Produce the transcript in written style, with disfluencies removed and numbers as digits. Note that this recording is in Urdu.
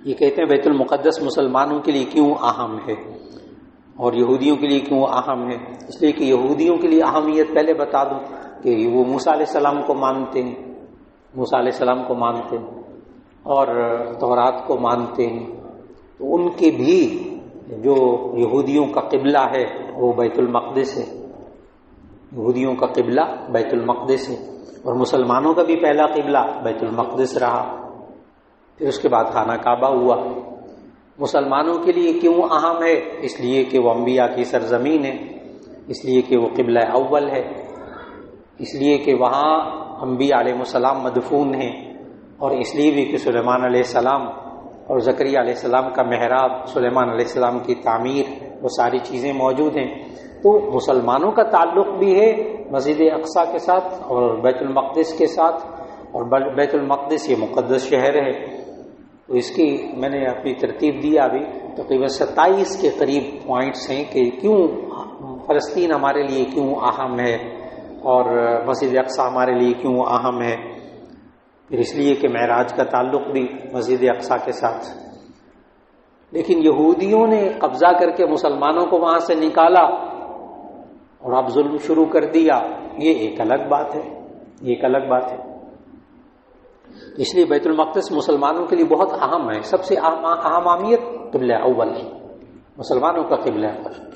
یہ کہتے ہیں بیت المقدس مسلمانوں کے لیے کیوں اہم ہے اور یہودیوں کے لیے کیوں اہم ہے؟ اس لیے کہ یہودیوں کے لیے اہمیت پہلے بتا دوں کہ وہ موسیٰ علیہ السلام کو مانتے ہیں، موسیٰ علیہ السلام کو مانتے ہیں اور تورات کو مانتے ہیں، تو ان کے بھی جو یہودیوں کا قبلہ ہے وہ بیت المقدس ہے، یہودیوں کا قبلہ بیت المقدس ہے، اور مسلمانوں کا بھی پہلا قبلہ بیت المقدس رہا، پھر اس کے بعد خانہ کعبہ ہوا۔ مسلمانوں کے لیے کیوں اہم ہے؟ اس لیے کہ وہ انبیاء کی سرزمین ہے، اس لیے کہ وہ قبلہ اول ہے، اس لیے کہ وہاں انبیاء علیہ السلام مدفون ہیں، اور اس لیے بھی کہ سلیمان علیہ السلام اور زکریا علیہ السلام کا محراب، سلیمان علیہ السلام کی تعمیر، وہ ساری چیزیں موجود ہیں۔ تو مسلمانوں کا تعلق بھی ہے مسجد اقصیٰ کے ساتھ اور بیت المقدس کے ساتھ، اور بیت المقدس یہ مقدس شہر ہے۔ تو اس کی میں نے اپنی ترتیب دیا ابھی، تقریباً 27 کے قریب پوائنٹس ہیں کہ کیوں فلسطین ہمارے لیے کیوں اہم ہے اور مسجد اقصیٰ ہمارے لیے کیوں اہم ہے۔ پھر اس لیے کہ معراج کا تعلق بھی مسجد اقصیٰ کے ساتھ، لیکن یہودیوں نے قبضہ کر کے مسلمانوں کو وہاں سے نکالا اور اب ظلم شروع کر دیا، یہ ایک الگ بات ہے، یہ ایک الگ بات ہے۔ اس لیے بیت المقدس مسلمانوں کے لیے بہت اہم ہے، سب سے اہم اہمیت قبلہ اول ہے، مسلمانوں کا قبلہ ہے۔